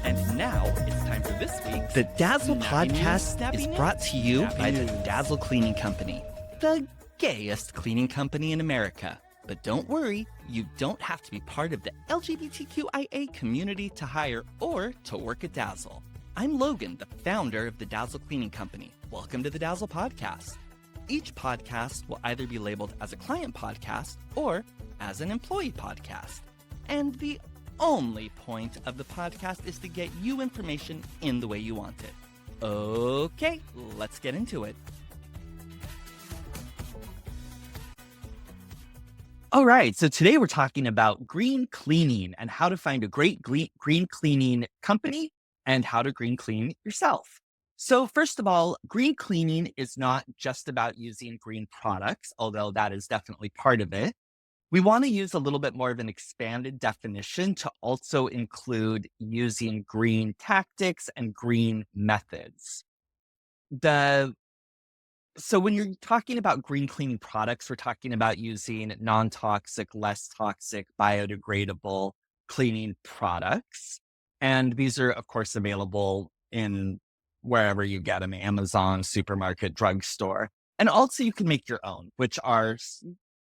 And now it's time for this week's The Dazzle Snappy News, podcast Snappy is News, brought to you Snappy by the News. Dazzle Cleaning Company, the gayest cleaning company in America. But don't worry, you don't have to be part of the LGBTQIA community to hire or to work at Dazzle. I'm Logan, the founder of the Dazzle Cleaning Company. Welcome to the Dazzle podcast. Each podcast will either be labeled as a client podcast or as an employee podcast. And the only point of the podcast is to get you information in the way you want it. Okay, let's get into it. All right, so today we're talking about green cleaning and how to find a great green cleaning company and how to green clean yourself. So first of all, green cleaning is not just about using green products, although that is definitely part of it. We want to use a little bit more of an expanded definition to also include using green tactics and green methods. So when you're talking about green cleaning products, we're talking about using non-toxic, less toxic, biodegradable cleaning products. And these are, of course, available in wherever you get them, Amazon, supermarket, drugstore. And also you can make your own,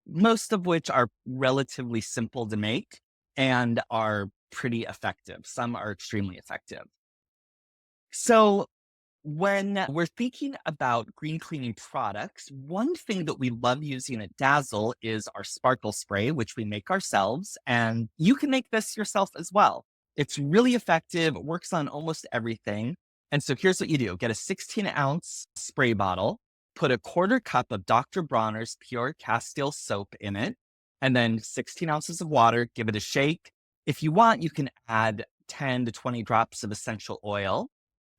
most of which are relatively simple to make and are pretty effective. Some are extremely effective. So when we're thinking about green cleaning products, one thing that we love using at Dazzle is our sparkle spray, which we make ourselves. And you can make this yourself as well. It's really effective. It works on almost everything. And so here's what you do. Get a 16-ounce spray bottle, put a quarter cup of Dr. Bronner's pure Castile soap in it, and then 16 ounces of water. Give it a shake. If you want, you can add 10 to 20 drops of essential oil.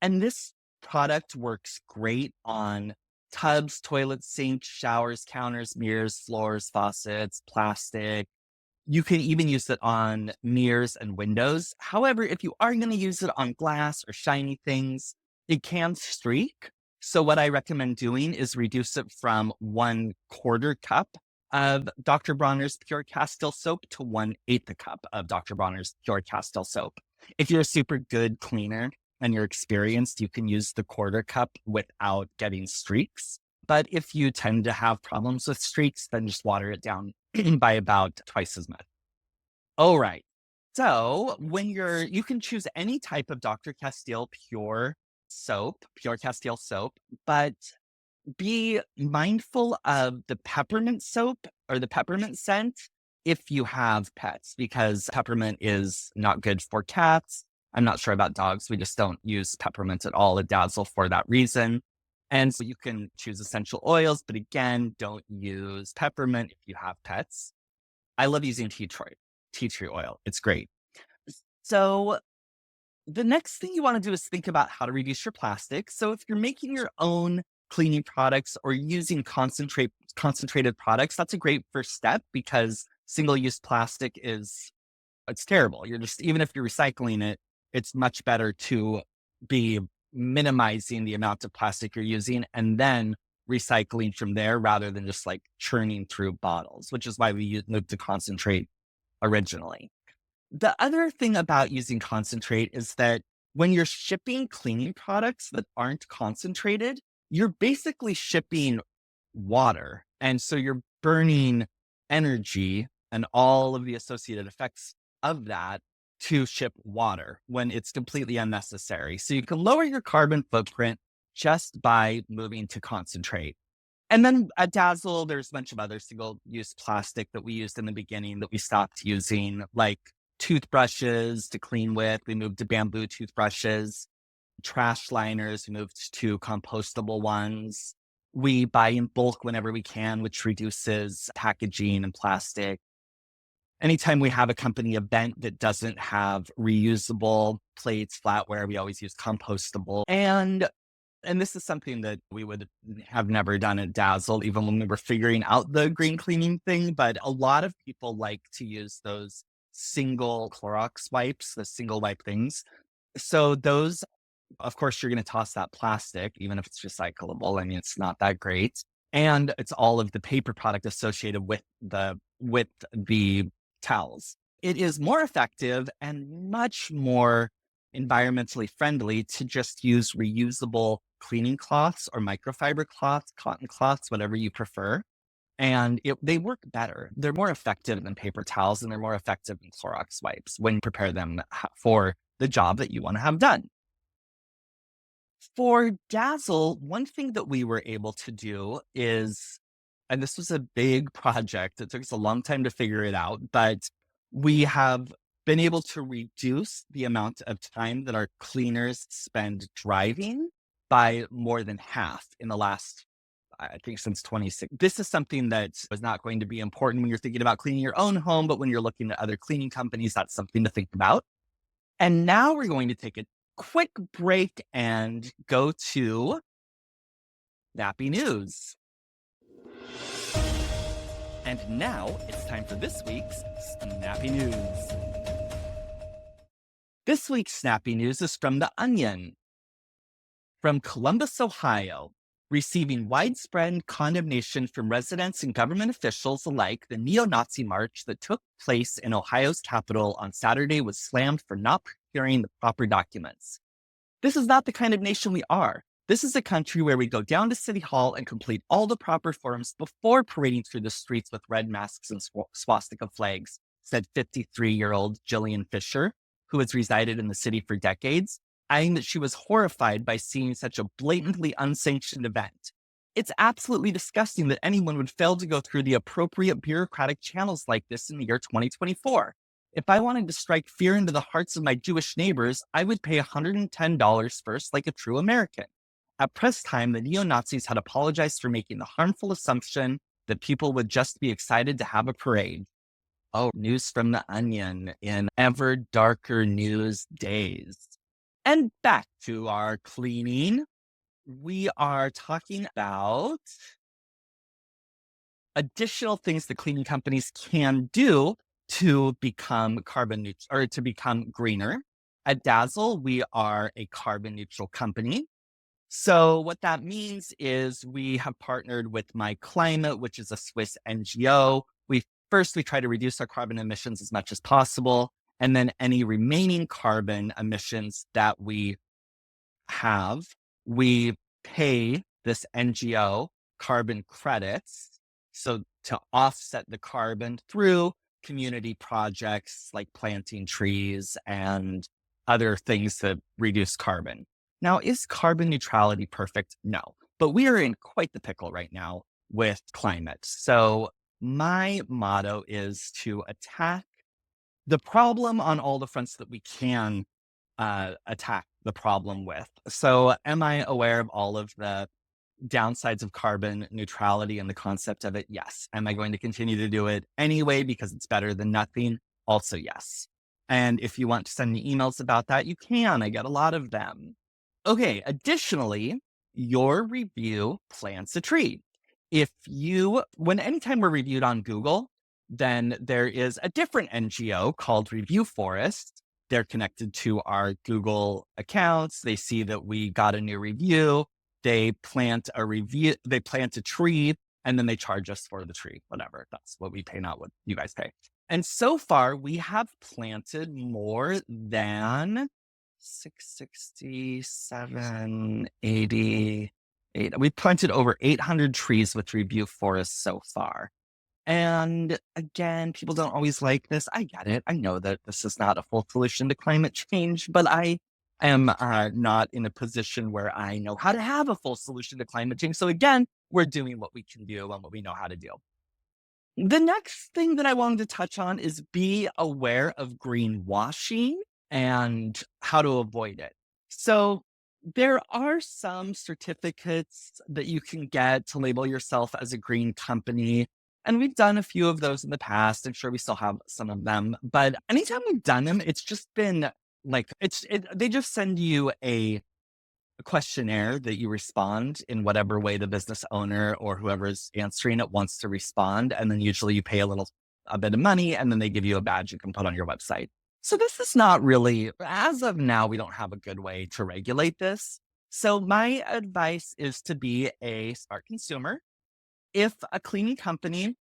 And this product works great on tubs, toilets, sinks, showers, counters, mirrors, floors, faucets, plastic. You can even use it on mirrors and windows. However, if you are going to use it on glass or shiny things, it can streak. So what I recommend doing is reduce it from 1/4 cup of Dr. Bronner's Pure Castile soap to 1/8 cup of Dr. Bronner's Pure Castile soap. If you're a super good cleaner and you're experienced, you can use the 1/4 cup without getting streaks. But if you tend to have problems with streaks, then just water it down by about twice as much. All right. So you can choose any type of Dr. Castile pure Castile soap, but be mindful of the peppermint soap or the peppermint scent if you have pets, because peppermint is not good for cats. I'm not sure about dogs. We just don't use peppermint at all at Dazzle for that reason. And so you can choose essential oils, but again, don't use peppermint if you have pets. I love using tea tree oil. It's great. So the next thing you want to do is think about how to reduce your plastic. So if you're making your own cleaning products or using concentrated products, that's a great first step, because single-use plastic it's terrible. Even if you're recycling it, it's much better to be minimizing the amount of plastic you're using and then recycling from there rather than just like churning through bottles, which is why we moved to concentrate originally. The other thing about using concentrate is that when you're shipping cleaning products that aren't concentrated, you're basically shipping water. And so you're burning energy and all of the associated effects of that to ship water when it's completely unnecessary. So you can lower your carbon footprint just by moving to concentrate. And then at Dazzle, there's a bunch of other single-use plastic that we used in the beginning that we stopped using, like toothbrushes to clean with. We moved to bamboo toothbrushes. Trash liners, we moved to compostable ones. We buy in bulk whenever we can, which reduces packaging and plastic. Anytime we have a company event that doesn't have reusable plates, flatware, we always use compostable. And this is something that we would have never done at Dazzle, even when we were figuring out the green cleaning thing. But a lot of people like to use those single Clorox wipes, the single wipe things. So those, of course, you're going to toss that plastic, even if it's recyclable. I mean, it's not that great. And it's all of the paper product associated with the towels. it is more effective and much more environmentally friendly to just use reusable cleaning cloths or microfiber cloths, cotton cloths, whatever you prefer. And they work better. They're more effective than paper towels and they're more effective than Clorox wipes when you prepare them for the job that you want to have done. For Dazzle, one thing that we were able to do is, and this was a big project, it took us a long time to figure it out, but we have been able to reduce the amount of time that our cleaners spend driving by more than half in the last, I think, since 26. This is something that is not going to be important when you're thinking about cleaning your own home, but when you're looking at other cleaning companies, that's something to think about. And now we're going to take a quick break and go to Snappy News. And now it's time for this week's Snappy News. This week's Snappy News is from The Onion. From Columbus, Ohio, receiving widespread condemnation from residents and government officials alike, the neo-Nazi march that took place in Ohio's capital on Saturday was slammed for not procuring the proper documents. This is not the kind of nation we are. This is a country where we go down to City Hall and complete all the proper forms before parading through the streets with red masks and swastika flags, said 53-year-old Jillian Fisher, who has resided in the city for decades, adding that she was horrified by seeing such a blatantly unsanctioned event. It's absolutely disgusting that anyone would fail to go through the appropriate bureaucratic channels like this in the year 2024. If I wanted to strike fear into the hearts of my Jewish neighbors, I would pay $110 first like a true American. At press time, the neo-Nazis had apologized for making the harmful assumption that people would just be excited to have a parade. Oh, news from The Onion in ever darker news days. And back to our cleaning. We are talking about additional things that cleaning companies can do to become carbon neutral or to become greener. At Dazzle, we are a carbon neutral company. So what that means is we have partnered with My Climate, which is a Swiss NGO. We try to reduce our carbon emissions as much as possible. And then any remaining carbon emissions that we have, we pay this NGO carbon credits. So to offset the carbon through community projects like planting trees and other things that reduce carbon. Now, is carbon neutrality perfect? No, but we are in quite the pickle right now with climate. So my motto is to attack the problem on all the fronts that we can attack the problem with. So am I aware of all of the downsides of carbon neutrality and the concept of it? Yes. Am I going to continue to do it anyway because it's better than nothing? Also, yes. And if you want to send me emails about that, you can. I get a lot of them. Okay. Additionally, your review plants a tree. Anytime we're reviewed on Google, then there is a different NGO called Review Forest. They're connected to our Google accounts. They see that we got a new review. They plant a tree, and then they charge us for the tree, whatever. That's what we pay, not what you guys pay. And so far, we have planted more than 667, 80. We've planted over 800 trees with Review Forest so far. And again, people don't always like this. I get it. I know that this is not a full solution to climate change, but I am not in a position where I know how to have a full solution to climate change. So again, we're doing what we can do and what we know how to do. The next thing that I wanted to touch on is be aware of greenwashing and how to avoid it. So there are some certificates that you can get to label yourself as a green company. And we've done a few of those in the past. I'm sure we still have some of them. But anytime we've done them, it's just been like, they just send you a questionnaire that you respond in whatever way the business owner or whoever's answering it wants to respond. And then usually you pay a bit of money, and then they give you a badge you can put on your website. So this is not really, as of now, we don't have a good way to regulate this. So my advice is to be a smart consumer. If a cleaning company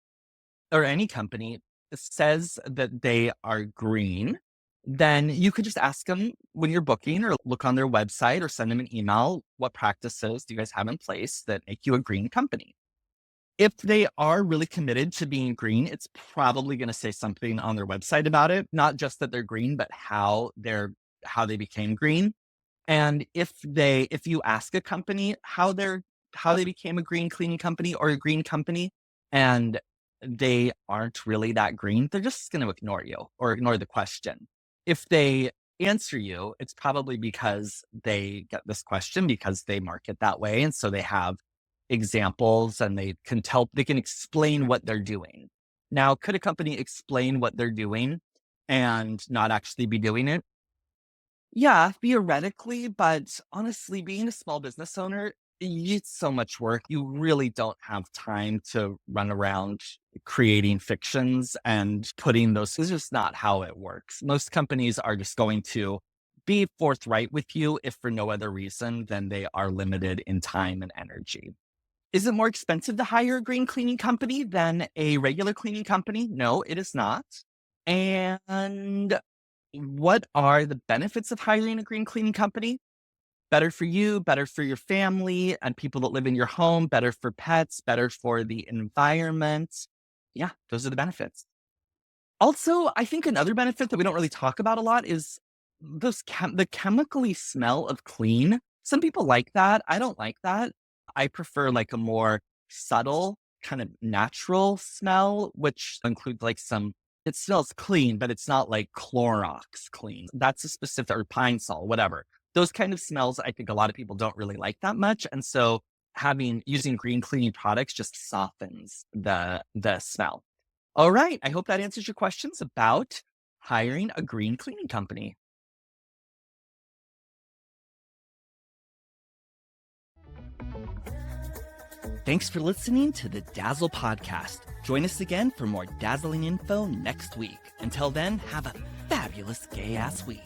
or any company says that they are green, then you could just ask them when you're booking or look on their website or send them an email. What practices do you guys have in place that make you a green company? If they are really committed to being green, it's probably going to say something on their website about it, not just that they're green, but how they became green. And if you ask a company how they became a green cleaning company or a green company, and they aren't really that green, they're just going to ignore you or ignore the question. If they answer you, it's probably because they get this question because they market that way. And so they have examples and they can explain what they're doing. Now, could a company explain what they're doing and not actually be doing it? Yeah, theoretically, but honestly, being a small business owner, it's so much work. You really don't have time to run around creating fictions and putting those. It's just not how it works. Most companies are just going to be forthright with you if for no other reason than they are limited in time and energy. Is it more expensive to hire a green cleaning company than a regular cleaning company? No, it is not. And what are the benefits of hiring a green cleaning company? Better for you, better for your family and people that live in your home, better for pets, better for the environment. Yeah, those are the benefits. Also, I think another benefit that we don't really talk about a lot is the chemically smell of clean. Some people like that. I don't like that. I prefer like a more subtle, kind of natural smell, which includes like it smells clean, but it's not like Clorox clean. That's a specific, or Pine Sol, whatever. Those kind of smells, I think a lot of people don't really like that much. And so using green cleaning products just softens the smell. All right. I hope that answers your questions about hiring a green cleaning company. Thanks for listening to the Dazzle Podcast. Join us again for more dazzling info next week. Until then, have a fabulous gay ass week.